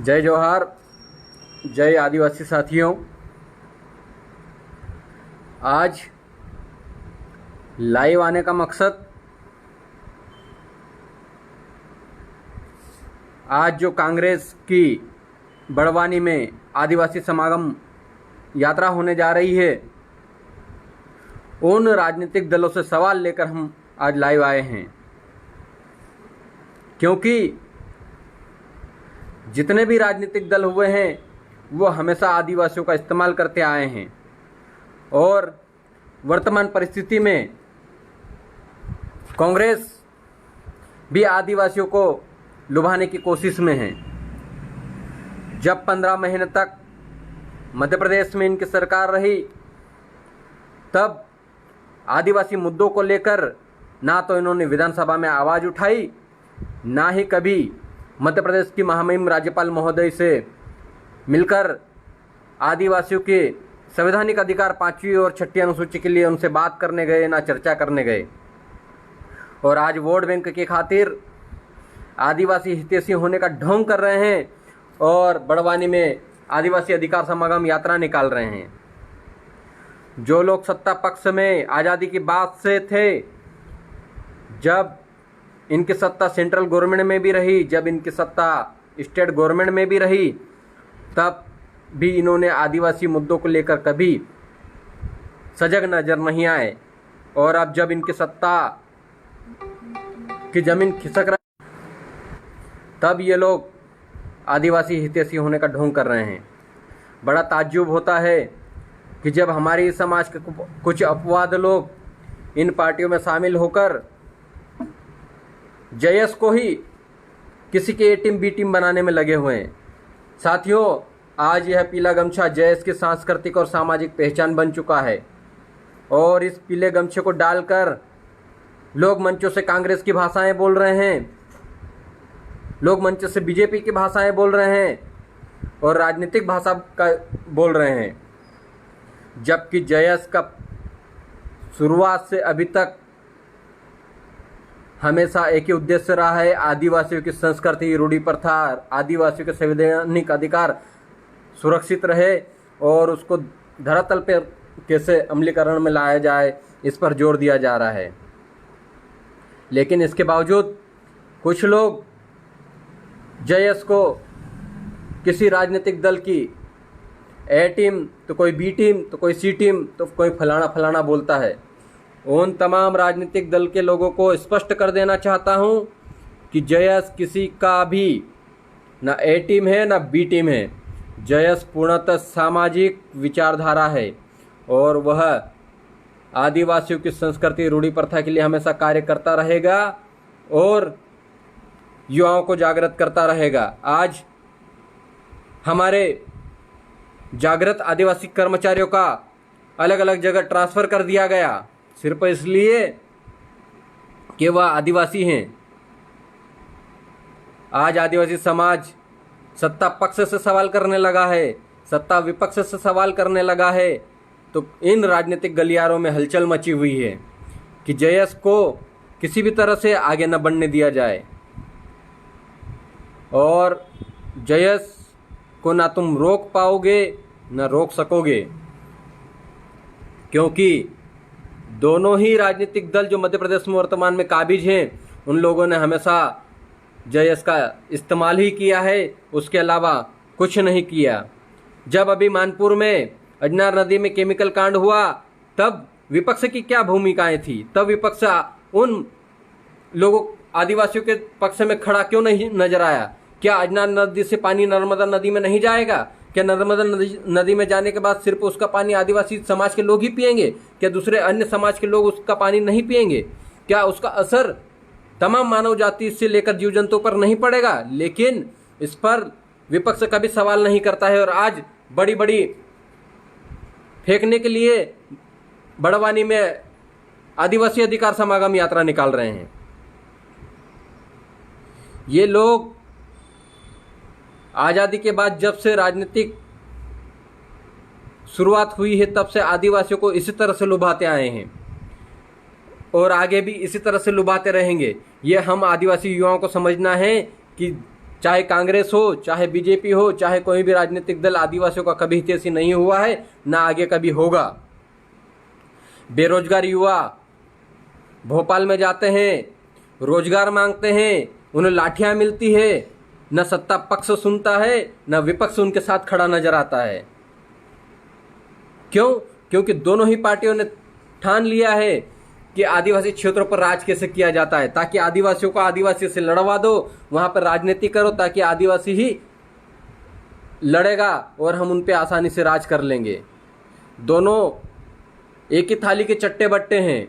जय जोहार, जय आदिवासी साथियों। आज लाइव आने का मकसद, आज जो कांग्रेस की बड़वानी में आदिवासी समागम यात्रा होने जा रही है, उन राजनीतिक दलों से सवाल लेकर हम आज लाइव आए हैं। क्योंकि जितने भी राजनीतिक दल हुए हैं वो हमेशा आदिवासियों का इस्तेमाल करते आए हैं और वर्तमान परिस्थिति में कांग्रेस भी आदिवासियों को लुभाने की कोशिश में है। जब 15 महीने तक मध्य प्रदेश में इनकी सरकार रही, तब आदिवासी मुद्दों को लेकर ना तो इन्होंने विधानसभा में आवाज़ उठाई, ना ही कभी मध्य प्रदेश की महामहिम राज्यपाल महोदय से मिलकर आदिवासियों के संवैधानिक अधिकार 5वीं और 6ठी अनुसूची के लिए उनसे बात करने गए, ना चर्चा करने गए। और आज वोट बैंक की खातिर आदिवासी हितैषी होने का ढोंग कर रहे हैं और बड़वानी में आदिवासी अधिकार समागम यात्रा निकाल रहे हैं। जो लोग सत्ता पक्ष में आज़ादी की बात से थे, जब इनकी सत्ता सेंट्रल गवर्नमेंट में भी रही, जब इनकी सत्ता स्टेट गवर्नमेंट में भी रही, तब भी इन्होंने आदिवासी मुद्दों को लेकर कभी सजग नजर नहीं आए। और अब जब इनकी सत्ता की जमीन खिसक रही, तब ये लोग आदिवासी हितैषी होने का ढोंग कर रहे हैं। बड़ा ताज्जुब होता है कि जब हमारी समाज के कुछ अपवाद लोग इन पार्टियों में शामिल होकर जयस को ही किसी के ए टीम बी टीम बनाने में लगे हुए हैं। साथियों, आज यह पीला गमछा जयस की सांस्कृतिक और सामाजिक पहचान बन चुका है और इस पीले गमछे को डालकर लोग मंचों से कांग्रेस की भाषाएं बोल रहे हैं, लोग मंच से बीजेपी की भाषाएं बोल रहे हैं और राजनीतिक भाषा का बोल रहे हैं। जबकि जयस का शुरुआत से अभी तक हमेशा एक ही उद्देश्य रहा है, आदिवासियों की संस्कृति, रूढ़ी प्रथा, आदिवासियों के संवैधानिक अधिकार सुरक्षित रहे और उसको धरातल पर कैसे अमलीकरण में लाया जाए, इस पर जोर दिया जा रहा है। लेकिन इसके बावजूद कुछ लोग जयस को किसी राजनीतिक दल की ए टीम, तो कोई बी टीम, तो कोई सी टीम, तो कोई फलाना फलाना बोलता है। उन तमाम राजनीतिक दल के लोगों को स्पष्ट कर देना चाहता हूं कि जयस किसी का भी ना ए टीम है ना बी टीम है। जयस पूर्णतः सामाजिक विचारधारा है और वह आदिवासियों की संस्कृति, रूढ़ी प्रथा के लिए हमेशा कार्य करता रहेगा और युवाओं को जागृत करता रहेगा। आज हमारे जागृत आदिवासी कर्मचारियों का अलग अलग जगह ट्रांसफ़र कर दिया गया, सिर्फ इसलिए कि वह आदिवासी हैं। आज आदिवासी समाज सत्ता पक्ष से सवाल करने लगा है, सत्ता विपक्ष से सवाल करने लगा है, तो इन राजनीतिक गलियारों में हलचल मची हुई है कि जयस को किसी भी तरह से आगे न बढ़ने दिया जाए। और जयस को ना तुम रोक पाओगे न रोक सकोगे, क्योंकि दोनों ही राजनीतिक दल जो मध्य प्रदेश में वर्तमान में काबिज हैं, उन लोगों ने हमेशा जयस का इस्तेमाल ही किया है, उसके अलावा कुछ नहीं किया। जब अभी मानपुर में अजनार नदी में केमिकल कांड हुआ, तब विपक्ष की क्या भूमिकाएं थी? तब विपक्ष उन लोगों आदिवासियों के पक्ष में खड़ा क्यों नहीं नजर आया? क्या अजनार नदी से पानी नर्मदा नदी में नहीं जाएगा? क्या नर्मदा नदी में जाने के बाद सिर्फ उसका पानी आदिवासी समाज के लोग ही पिएंगे? क्या दूसरे अन्य समाज के लोग उसका पानी नहीं पिएंगे? क्या उसका असर तमाम मानव जाति से लेकर जीव जंतुओं पर नहीं पड़ेगा? लेकिन इस पर विपक्ष कभी सवाल नहीं करता है और आज बड़ी बड़ी फेंकने के लिए बड़वानी में आदिवासी अधिकार समागम यात्रा निकाल रहे हैं। ये लोग आज़ादी के बाद जब से राजनीतिक शुरुआत हुई है, तब से आदिवासियों को इसी तरह से लुभाते आए हैं और आगे भी इसी तरह से लुभाते रहेंगे। ये हम आदिवासी युवाओं को समझना है कि चाहे कांग्रेस हो, चाहे बीजेपी हो, चाहे कोई भी राजनीतिक दल आदिवासियों का कभी हितैषी नहीं हुआ है, ना आगे कभी होगा। बेरोजगार युवा भोपाल में जाते हैं, रोजगार मांगते हैं, उन्हें लाठियां मिलती है, न सत्ता पक्ष सुनता है न विपक्ष उनके साथ खड़ा नजर आता है। क्यों? क्योंकि दोनों ही पार्टियों ने ठान लिया है कि आदिवासी क्षेत्रों पर राज कैसे किया जाता है, ताकि आदिवासियों को आदिवासी से लड़वा दो, वहां पर राजनीति करो, ताकि आदिवासी ही लड़ेगा और हम उन पे आसानी से राज कर लेंगे। दोनों एक ही थाली के चट्टे बट्टे हैं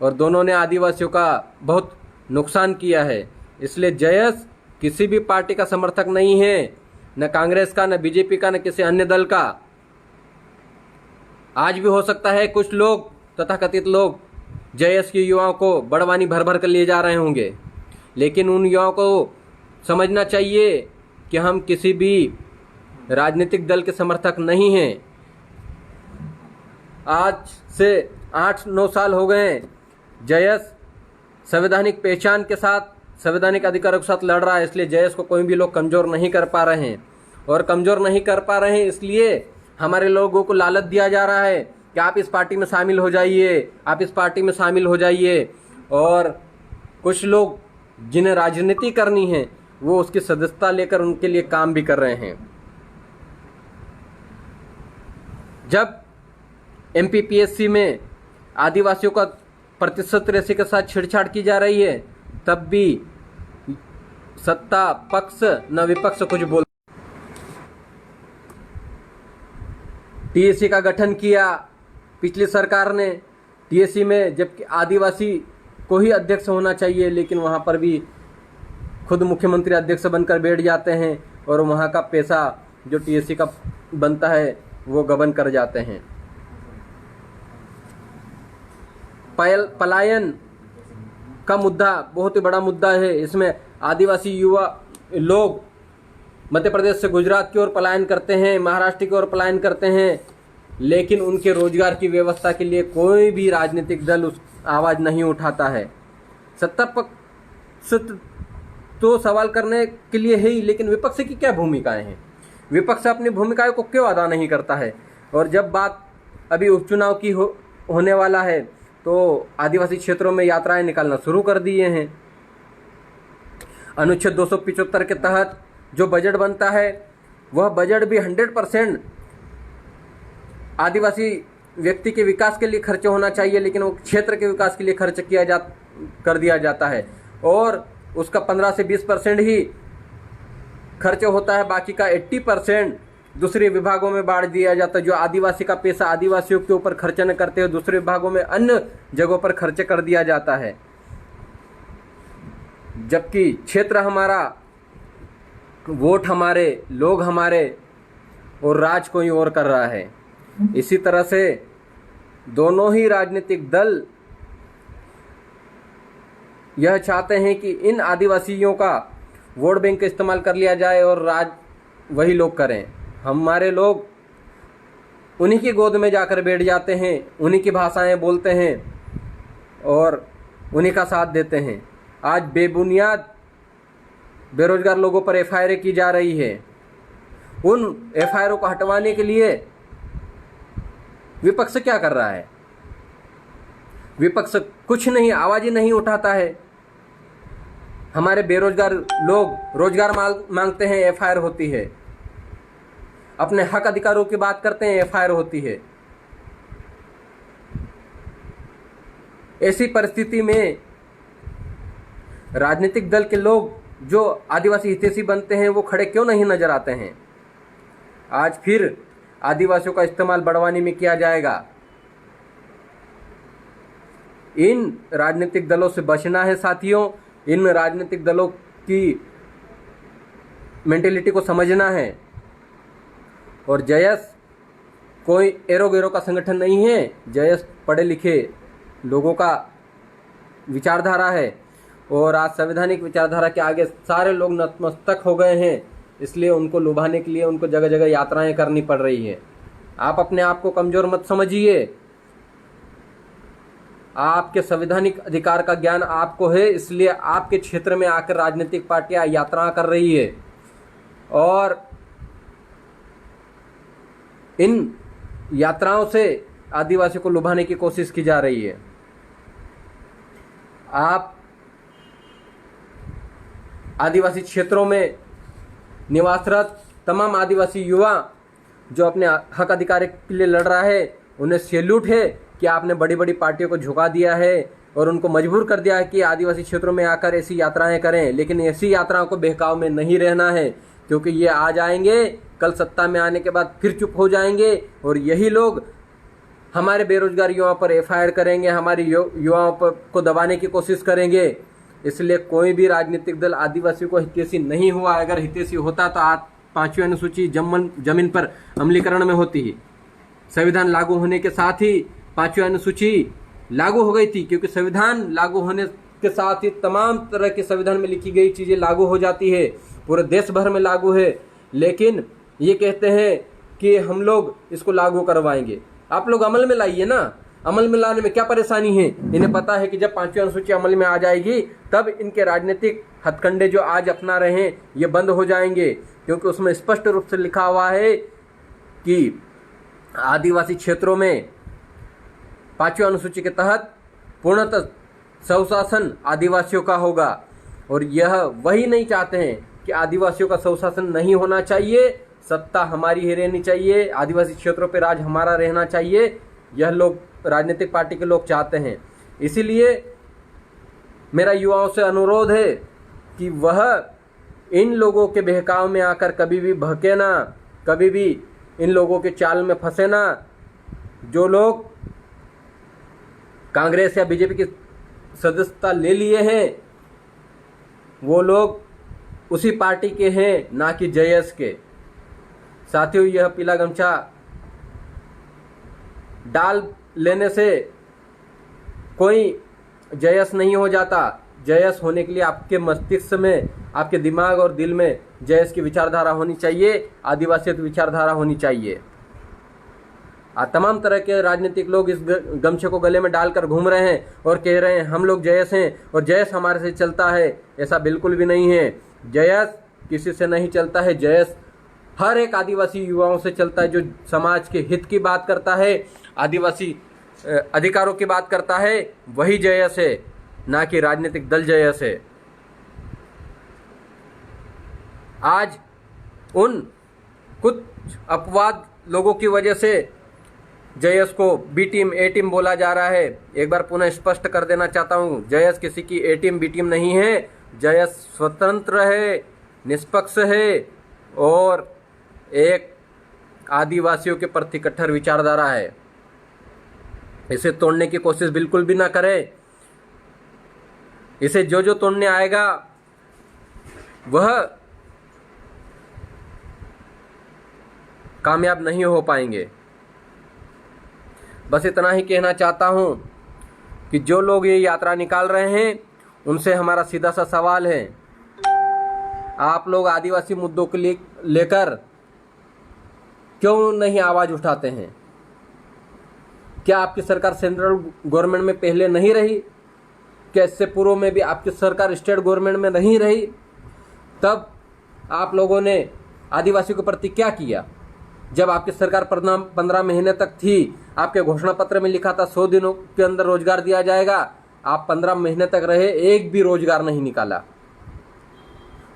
और दोनों ने आदिवासियों का बहुत नुकसान किया है। इसलिए जयस किसी भी पार्टी का समर्थक नहीं है, न कांग्रेस का, न बीजेपी का, न किसी अन्य दल का। आज भी हो सकता है कुछ लोग, तथाकथित लोग, जयस के युवाओं को बड़वानी भर भर कर लिए जा रहे होंगे, लेकिन उन युवाओं को समझना चाहिए कि हम किसी भी राजनीतिक दल के समर्थक नहीं हैं। आज से 8-9 साल हो गए हैं जयस संवैधानिक पहचान के साथ, संवैधानिक अधिकारों के साथ लड़ रहा है। इसलिए जयस को कोई भी लोग कमज़ोर नहीं कर पा रहे हैं, और कमज़ोर नहीं कर पा रहे हैं इसलिए हमारे लोगों को लालच दिया जा रहा है कि आप इस पार्टी में शामिल हो जाइए, आप इस पार्टी में शामिल हो जाइए। और कुछ लोग जिन्हें राजनीति करनी है वो उसकी सदस्यता लेकर उनके लिए काम भी कर रहे हैं। जब MPPSC में आदिवासियों का प्रतिशत रेशे के साथ छेड़छाड़ की जा रही है, तब भी सत्ता पक्ष न विपक्ष कुछ बोल। TSC का गठन किया पिछली सरकार ने। TSC में जबकि आदिवासी को ही अध्यक्ष होना चाहिए, लेकिन वहाँ पर भी खुद मुख्यमंत्री अध्यक्ष बनकर बैठ जाते हैं और वहाँ का पैसा जो TSC का बनता है वो गबन कर जाते हैं। पलायन का मुद्दा बहुत ही बड़ा मुद्दा है। इसमें आदिवासी युवा लोग मध्य प्रदेश से गुजरात की ओर पलायन करते हैं, महाराष्ट्र की ओर पलायन करते हैं, लेकिन उनके रोजगार की व्यवस्था के लिए कोई भी राजनीतिक दल उस आवाज़ नहीं उठाता है। सत्ता पक्ष तो सवाल करने के लिए है ही, लेकिन विपक्ष की क्या भूमिकाएं हैं? विपक्ष अपनी भूमिकाओं को क्यों अदा नहीं करता है? और जब बात अभी उपचुनाव की होने वाला है तो आदिवासी क्षेत्रों में यात्राएं निकालना शुरू कर दिए हैं। अनुच्छेद 275 के तहत जो बजट बनता है वह बजट भी 100% आदिवासी व्यक्ति के विकास के लिए खर्च होना चाहिए, लेकिन वो क्षेत्र के विकास के लिए खर्च कर दिया जाता है और उसका 15 से 20% ही खर्च होता है। बाकी का 80% दूसरे विभागों में बांट दिया जाता है। जो आदिवासी का पैसा आदिवासियों के ऊपर खर्च न करते हुए दूसरे विभागों में अन्य जगहों पर खर्च कर दिया जाता है, जबकि क्षेत्र हमारा, वोट हमारे, लोग हमारे और राज कोई और कर रहा है। इसी तरह से दोनों ही राजनीतिक दल यह चाहते हैं कि इन आदिवासियों का वोट बैंक का इस्तेमाल कर लिया जाए और राज वही लोग करें। हमारे लोग उन्हीं की गोद में जाकर बैठ जाते हैं, उन्हीं की भाषाएं बोलते हैं और उन्हीं का साथ देते हैं। आज बेबुनियाद बेरोजगार लोगों पर FIR की जा रही है। उन FIR को हटवाने के लिए विपक्ष क्या कर रहा है? विपक्ष कुछ नहीं, आवाज ही नहीं उठाता है। हमारे बेरोजगार लोग रोजगार मांगते हैं, FIR होती है। अपने हक अधिकारों की बात करते हैं, FIR होती है। ऐसी परिस्थिति में राजनीतिक दल के लोग जो आदिवासी हितैषी बनते हैं वो खड़े क्यों नहीं नजर आते हैं? आज फिर आदिवासियों का इस्तेमाल बड़वानी में किया जाएगा। इन राजनीतिक दलों से बचना है साथियों। इन राजनीतिक दलों की मेंटेलिटी को समझना है। और जयस कोई एरो गेरो का संगठन नहीं है। जयस पढ़े लिखे लोगों का विचारधारा है और आज संवैधानिक विचारधारा के आगे सारे लोग नतमस्तक हो गए हैं। इसलिए उनको लुभाने के लिए उनको जगह जगह यात्राएं करनी पड़ रही है। आप अपने आप को कमज़ोर मत समझिए। आपके संवैधानिक अधिकार का ज्ञान आपको है, इसलिए आपके क्षेत्र में आकर राजनीतिक पार्टियां यात्रा कर रही है और इन यात्राओं से आदिवासियों को लुभाने की कोशिश की जा रही है। आप आदिवासी क्षेत्रों में निवासरत तमाम आदिवासी युवा जो अपने हक अधिकार के लिए लड़ रहा है, उन्हें सैल्यूट है कि आपने बड़ी बड़ी पार्टियों को झुका दिया है और उनको मजबूर कर दिया है कि आदिवासी क्षेत्रों में आकर ऐसी यात्राएं करें। लेकिन ऐसी यात्राओं को बहकाव में नहीं रहना है, क्योंकि ये आ जाएंगे, कल सत्ता में आने के बाद फिर चुप हो जाएंगे और यही लोग हमारे बेरोजगार युवाओं पर एफआईआर करेंगे, हमारे युवाओं को दबाने की कोशिश करेंगे। इसलिए कोई भी राजनीतिक दल आदिवासियों को हितैषी नहीं हुआ। अगर हितैषी होता तो आज 5वीं अनुसूची जमीन पर अमलीकरण में होती ही। संविधान लागू होने के साथ ही 5वीं अनुसूची लागू हो गई थी, क्योंकि संविधान लागू होने के साथ ही तमाम तरह के संविधान में लिखी गई चीजें लागू हो जाती है, पूरे देश भर में लागू है। लेकिन ये कहते हैं कि हम लोग इसको लागू करवाएंगे। आप लोग अमल में लाइए ना, अमल में लाने में क्या परेशानी है? इन्हें पता है कि जब 5वीं अनुसूची अमल में आ जाएगी तब इनके राजनीतिक हथकंडे जो आज अपना रहे हैं ये बंद हो जाएंगे, क्योंकि उसमें स्पष्ट रूप से लिखा हुआ है कि आदिवासी क्षेत्रों में 5वीं अनुसूची के तहत पूर्णतः स्वशासन आदिवासियों का होगा। और यह वही नहीं चाहते हैं कि आदिवासियों का स्वशासन नहीं होना चाहिए, सत्ता हमारी ही रहनी चाहिए, आदिवासी क्षेत्रों पर राज हमारा रहना चाहिए। यह लोग राजनीतिक पार्टी के लोग चाहते हैं। इसीलिए मेरा युवाओं से अनुरोध है कि वह इन लोगों के बहकाव में आकर कभी भी बहके ना, कभी भी इन लोगों के चाल में फंसे ना। जो लोग कांग्रेस या बीजेपी की सदस्यता ले लिए हैं वो लोग उसी पार्टी के हैं, ना कि जेएस के। साथियों, यह पीला गमछा डाल लेने से कोई जेएस नहीं हो जाता। जेएस होने के लिए आपके मस्तिष्क में, आपके दिमाग और दिल में जेएस की विचारधारा होनी चाहिए, आदिवासियत विचारधारा होनी चाहिए। तमाम तरह के राजनीतिक लोग इस गमछे को गले में डालकर घूम रहे हैं और कह रहे हैं हम लोग जेएस हैं और जेएस हमारे से चलता है। ऐसा बिल्कुल भी नहीं है। जेएस किसी से नहीं चलता है। जेएस हर एक आदिवासी युवाओं से चलता है जो समाज के हित की बात करता है, आदिवासी अधिकारों की बात करता है, वही जेएस है, ना कि राजनीतिक दल जेएस है। आज उन कुछ अपवाद लोगों की वजह से जेएस को बी टीम ए टीम बोला जा रहा है। एक बार पुनः स्पष्ट कर देना चाहता हूं, जेएस किसी की ए टीम बी टीम नहीं है। जेएस स्वतंत्र है, निष्पक्ष है और एक आदिवासियों के प्रति कट्टर विचारधारा है। इसे तोड़ने की कोशिश बिल्कुल भी ना करें। इसे जो तोड़ने आएगा वह कामयाब नहीं हो पाएंगे। बस इतना ही कहना चाहता हूं कि जो लोग ये यात्रा निकाल रहे हैं उनसे हमारा सीधा सा सवाल है, आप लोग आदिवासी मुद्दों को लेकर क्यों नहीं आवाज उठाते हैं? क्या आपकी सरकार सेंट्रल गवर्नमेंट में पहले नहीं रही? क्या इससे पूर्व में भी आपकी सरकार स्टेट गवर्नमेंट में नहीं रही? तब आप लोगों ने आदिवासियों के प्रति क्या किया? जब आपकी सरकार 15 महीने तक थी, आपके घोषणा पत्र में लिखा था 100 दिनों के अंदर रोजगार दिया जाएगा। आप 15 महीने तक रहे, एक भी रोजगार नहीं निकाला।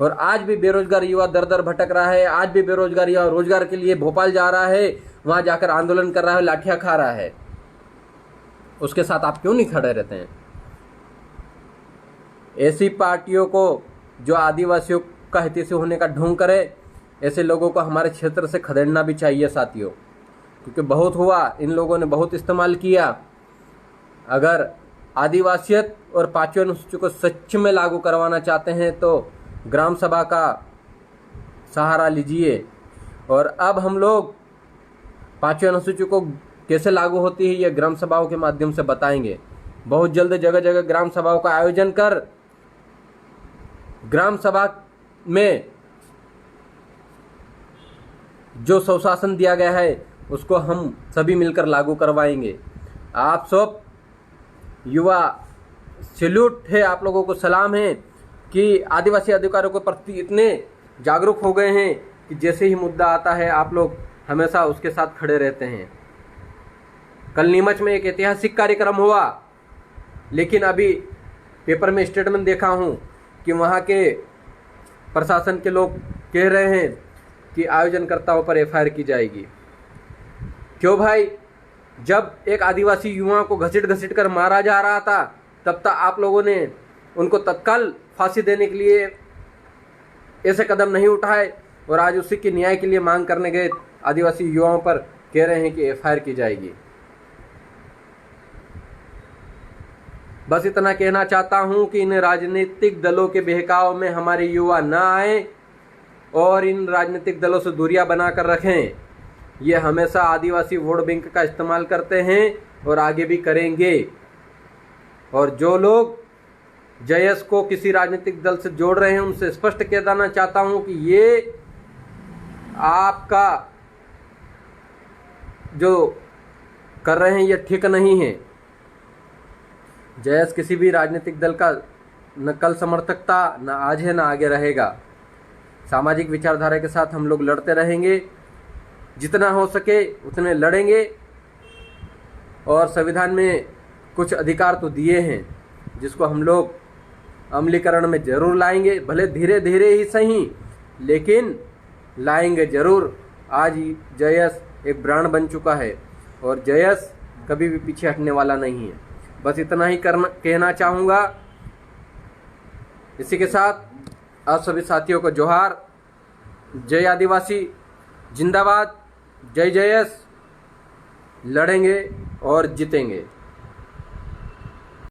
और आज भी बेरोजगार युवा दर दर भटक रहा है। आज भी बेरोजगार युवा रोजगार के लिए भोपाल जा रहा है, वहां जाकर आंदोलन कर रहा है, लाठियां खा रहा है। उसके साथ आप क्यों नहीं खड़े रहते हैं? ऐसी पार्टियों को जो आदिवासियों का हितैषी होने का ढोंग करे, ऐसे लोगों को हमारे क्षेत्र से खदेड़ना भी चाहिए साथियों, क्योंकि बहुत हुआ, इन लोगों ने बहुत इस्तेमाल किया। अगर आदिवासियत और 5वीं अनुसूची को सच में लागू करवाना चाहते हैं तो ग्राम सभा का सहारा लीजिए। और अब हम लोग 5वीं अनुसूची को कैसे लागू होती है ये ग्राम सभाओं के माध्यम से बताएंगे। बहुत जल्द जगह जगह ग्राम सभाओं का आयोजन कर ग्राम सभा में जो स्वशासन दिया गया है उसको हम सभी मिलकर लागू करवाएंगे। आप सब युवा सैल्यूट है, आप लोगों को सलाम है कि आदिवासी अधिकारों के प्रति इतने जागरूक हो गए हैं कि जैसे ही मुद्दा आता है आप लोग हमेशा उसके साथ खड़े रहते हैं। कल नीमच में एक ऐतिहासिक कार्यक्रम हुआ, लेकिन अभी पेपर में स्टेटमेंट देखा हूं कि वहां के प्रशासन के लोग कह रहे हैं कि आयोजनकर्ताओं पर एफआईआर की जाएगी। क्यों भाई? जब एक आदिवासी युवा को घसीट घसीट कर मारा जा रहा था तब तक आप लोगों ने उनको तत्काल फांसी देने के लिए ऐसे कदम नहीं उठाए, और आज उसी की न्याय के लिए मांग करने गए आदिवासी युवाओं पर कह रहे हैं कि एफआईआर की जाएगी। बस इतना कहना चाहता हूं कि इन राजनीतिक दलों के बहकाव में हमारे युवा ना आए और इन राजनीतिक दलों से दूरियां बनाकर रखें। ये हमेशा आदिवासी वोट बैंक का इस्तेमाल करते हैं और आगे भी करेंगे। और जो लोग जयस को किसी राजनीतिक दल से जोड़ रहे हैं उनसे स्पष्ट कह देना चाहता हूं कि ये आपका जो कर रहे हैं ये ठीक नहीं है। जयस किसी भी राजनीतिक दल का न कल समर्थक था, न आज है, न आगे रहेगा। सामाजिक विचारधारा के साथ हम लोग लड़ते रहेंगे, जितना हो सके उतने लड़ेंगे। और संविधान में कुछ अधिकार तो दिए हैं जिसको हम लोग अमलीकरण में जरूर लाएंगे, भले धीरे धीरे ही सही, लेकिन लाएंगे जरूर। आज जयस एक ब्रांड बन चुका है और जयस कभी भी पीछे हटने वाला नहीं है। बस इतना ही कहना चाहूँगा। इसी के साथ आप सभी साथियों को जोहार। जय आदिवासी, जिंदाबाद, जय जयस। लड़ेंगे और जीतेंगे।